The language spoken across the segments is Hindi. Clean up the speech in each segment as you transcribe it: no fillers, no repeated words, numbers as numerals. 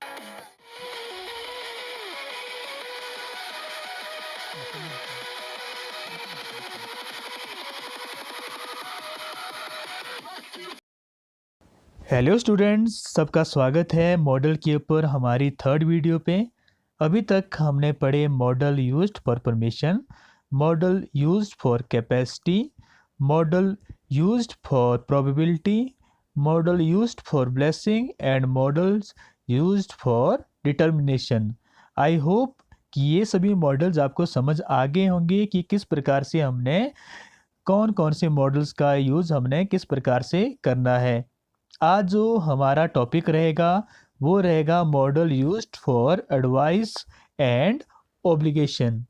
हेलो स्टूडेंट्स, सबका स्वागत है मॉडल के ऊपर हमारी थर्ड वीडियो पे। अभी तक हमने पढ़े model used for permission, model used for capacity, model used for probability, model used for blessing and models used for determination. I hope कि ये सभी मॉडल्स आपको समझ आ गए होंगे कि किस प्रकार से हमने कौन कौन से मॉडल्स का यूज़ हमने किस प्रकार से करना है। आज जो हमारा टॉपिक रहेगा वो रहेगा model used for advice and obligation.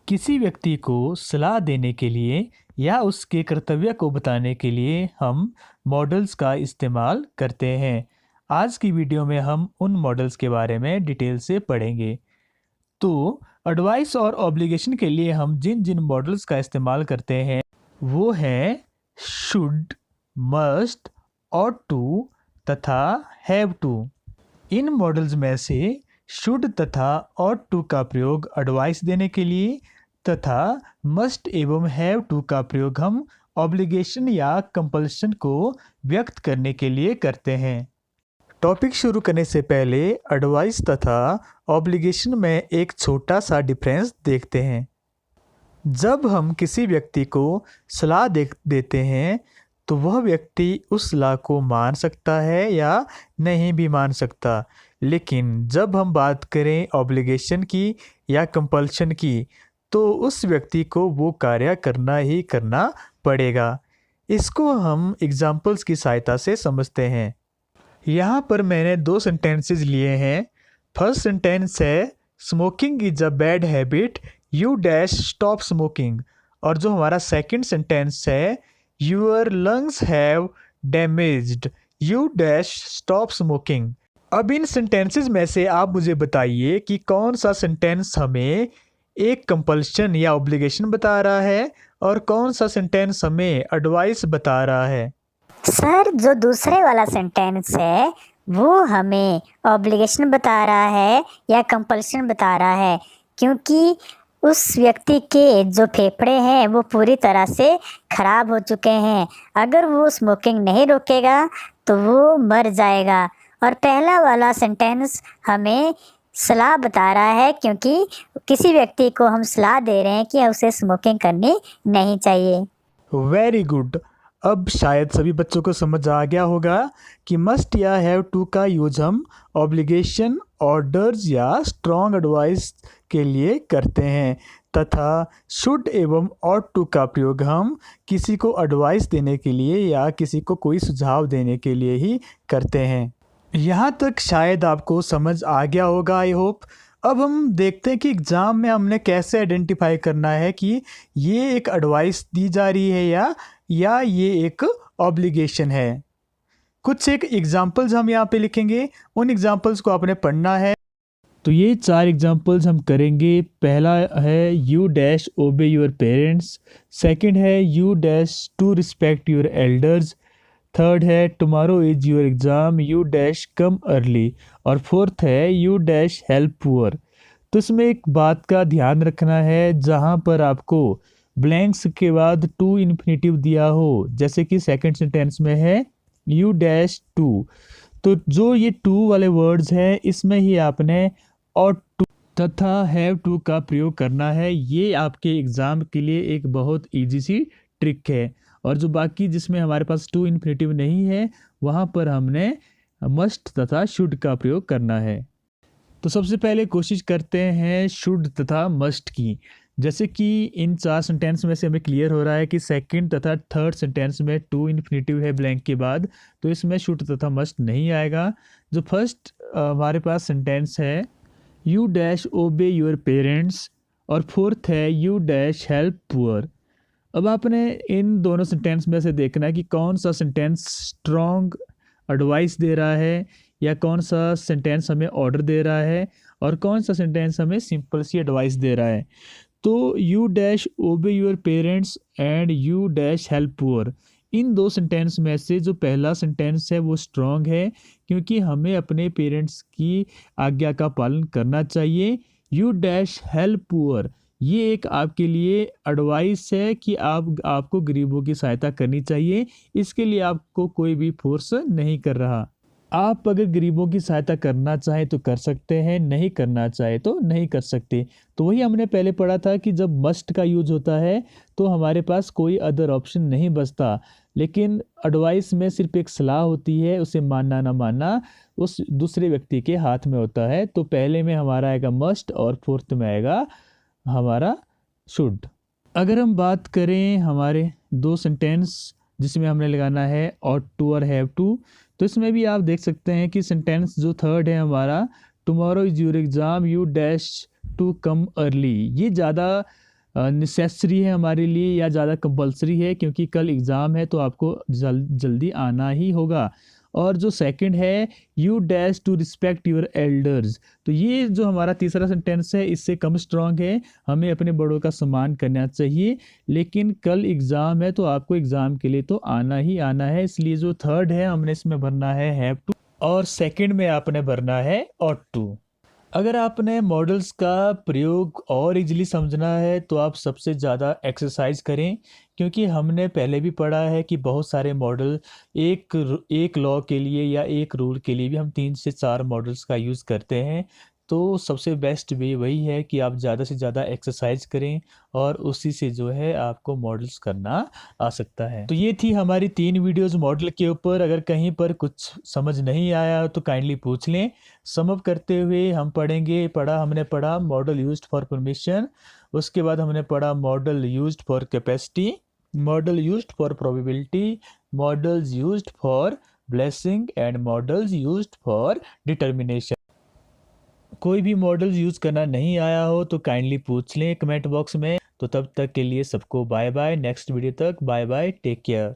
किसी व्यक्ति को सलाह देने के लिए या उसके कर्तव्य को बताने के लिए हम मॉडल्स का इस्तेमाल करते हैं। आज की वीडियो में हम उन मॉडल्स के बारे में डिटेल से पढ़ेंगे। तो एडवाइस और ऑब्लिगेशन के लिए हम जिन जिन मॉडल्स का इस्तेमाल करते हैं वो हैं शुड, मस्ट, ought to तथा have to। इन मॉडल्स में से शुड तथा ought to का प्रयोग एडवाइस देने के लिए तथा मस्ट एवं हैव टू का प्रयोग हम ऑब्लिगेशन या कंपल्शन को व्यक्त करने के लिए करते हैं। टॉपिक शुरू करने से पहले एडवाइस तथा ऑब्लिगेशन में एक छोटा सा डिफरेंस देखते हैं। जब हम किसी व्यक्ति को सलाह देते हैं तो वह व्यक्ति उस सलाह को मान सकता है या नहीं भी मान सकता, लेकिन जब हम बात करें ऑब्लिगेशन की या कंपल्शन की तो उस व्यक्ति को वो कार्य करना ही करना पड़ेगा। इसको हम एग्जाम्पल्स की सहायता से समझते हैं। यहाँ पर मैंने 2 सेंटेंसेस लिए हैं। फर्स्ट सेंटेंस है smoking is a bad habit, you dash stop smoking. और जो हमारा सेकंड सेंटेंस है Your lungs have damaged, you dash stop smoking। अब इन सेंटेंसेस में से आप मुझे बताइए कि कौन सा सेंटेंस हमें एक कंपल्शन या ऑब्लिगेशन बता रहा है और कौन सा सेंटेंस हमें एडवाइस बता रहा है। सर, जो दूसरे वाला सेंटेंस है वो हमें ऑब्लिगेशन बता रहा है या कंपल्शन बता रहा है, क्योंकि उस व्यक्ति के जो फेफड़े हैं वो पूरी तरह से ख़राब हो चुके हैं। अगर वो स्मोकिंग नहीं रोकेगा तो वो मर जाएगा। और पहला वाला सेंटेंस हमें सलाह बता रहा है, क्योंकि किसी व्यक्ति को हम सलाह दे रहे हैं कि उसे स्मोकिंग करनी नहीं चाहिए। Very good. अब शायद सभी बच्चों को समझ आ गया होगा कि मस्ट या हैव टू का यूज हम ऑब्लिगेशन, ऑर्डर्स या स्ट्रॉन्ग एडवाइस के लिए करते हैं तथा शुड एवं ought to का प्रयोग हम किसी को एडवाइस देने के लिए या किसी को कोई सुझाव देने के लिए ही करते हैं। यहाँ तक शायद आपको समझ आ गया होगा, आई होप। अब हम देखते हैं कि एग्ज़ाम में हमने कैसे आइडेंटिफाई करना है कि ये एक एडवाइस दी जा रही है या ये एक ऑब्लिगेशन है। कुछ एक एग्जाम्पल्स हम यहाँ पे लिखेंगे, उन एग्जाम्पल्स को आपने पढ़ना है। तो ये 4 एग्जाम्पल्स हम करेंगे। पहला है you dash obey your parents, second है you dash to respect your elders, third है tomorrow is your exam, you dash come early, और फोर्थ है यू डैश हेल्प पुअर। तो इसमें एक बात का ध्यान रखना है, जहाँ पर आपको ब्लैंक्स के बाद टू इन्फिनेटिव दिया हो, जैसे कि सेकंड सेंटेंस में है यू डैश टू, तो जो ये टू वाले वर्ड्स हैं इसमें ही आपने ought to तथा have to का प्रयोग करना है। ये आपके एग्ज़ाम के लिए एक बहुत इजी सी ट्रिक है। और जो बाकी जिसमें हमारे पास टू इन्फिनेटिव नहीं है वहाँ पर हमने मस्ट तथा शुड का प्रयोग करना है। तो सबसे पहले कोशिश करते हैं शुड तथा मस्ट की। जैसे कि इन 4 सेंटेंस में से हमें क्लियर हो रहा है कि सेकंड तथा थर्ड सेंटेंस में टू इन्फिनेटिव है ब्लैंक के बाद, तो इसमें शुड तथा मस्ट नहीं आएगा। जो फर्स्ट हमारे पास सेंटेंस है you dash obey your parents, और फोर्थ है यू डैश हेल्प पुअर। अब आपने इन दोनों सेंटेंस में से देखना है कि कौन सा सेंटेंस स्ट्रॉन्ग एडवाइस दे रहा है या कौन सा सेंटेंस हमें ऑर्डर दे रहा है और कौन सा सेंटेंस हमें सिंपल सी एडवाइस दे रहा है। तो you dash obey your parents and you dash help poor, इन दो सेंटेंस में से जो पहला सेंटेंस है वो स्ट्रॉन्ग है, क्योंकि हमें अपने पेरेंट्स की आज्ञा का पालन करना चाहिए। यू डैश हेल्प पुअर, ये एक आपके लिए एडवाइस है कि आपको गरीबों की सहायता करनी चाहिए। इसके लिए आपको कोई भी फोर्स नहीं कर रहा। आप अगर गरीबों की सहायता करना चाहें तो कर सकते हैं, नहीं करना चाहे तो नहीं कर सकते। तो वही हमने पहले पढ़ा था कि जब मस्ट का यूज होता है तो हमारे पास कोई अदर ऑप्शन नहीं बचता। लेकिन एडवाइस में सिर्फ एक सलाह होती है, उसे मानना ना मानना उस दूसरे व्यक्ति के हाथ में होता है। तो पहले में हमारा आएगा मस्ट और फोर्थ में आएगा हमारा शुड। अगर हम बात करें हमारे दो सेंटेंस जिसमें हमने लगाना है ऑट टू और हैव टू, तो इसमें भी आप देख सकते हैं कि सेंटेंस जो थर्ड है हमारा, tomorrow is your exam you dash to come early, ये ज़्यादा नेसेसरी है हमारे लिए या ज़्यादा कंपलसरी है, क्योंकि कल एग्ज़ाम है तो आपको जल्दी आना ही होगा। और जो सेकंड है you dash to respect your elders, तो ये जो हमारा तीसरा सेंटेंस है इससे कम स्ट्रांग है, हमें अपने बड़ों का सम्मान करना चाहिए। लेकिन कल एग्ज़ाम है तो आपको एग्ज़ाम के लिए तो आना ही आना है, इसलिए जो थर्ड है हमने इसमें भरना है हैव टू और सेकंड में आपने भरना है ऑट टू। अगर आपने मॉडल्स का प्रयोग और इजीली समझना है तो आप सबसे ज़्यादा एक्सरसाइज करें, क्योंकि हमने पहले भी पढ़ा है कि बहुत सारे मॉडल एक लॉ के लिए या एक रूल के लिए भी हम 3 से 4 मॉडल्स का यूज़ करते हैं। तो सबसे बेस्ट वे वही है कि आप ज़्यादा से ज़्यादा एक्सरसाइज करें और उसी से जो है आपको मॉडल्स करना आ सकता है। तो ये थी हमारी 3 वीडियोस मॉडल के ऊपर। अगर कहीं पर कुछ समझ नहीं आया तो काइंडली पूछ लें। सम अप करते हुए हम हमने पढ़ा मॉडल यूज्ड फॉर परमिशन, उसके बाद हमने पढ़ा model used for capacity, model used for probability, models used for blessing and models used for determination. कोई भी मॉडल्स यूज़ करना नहीं आया हो तो काइंडली पूछ लें कमेंट बॉक्स में। तो तब तक के लिए सबको बाय बाय, नेक्स्ट वीडियो तक बाय बाय, टेक केयर।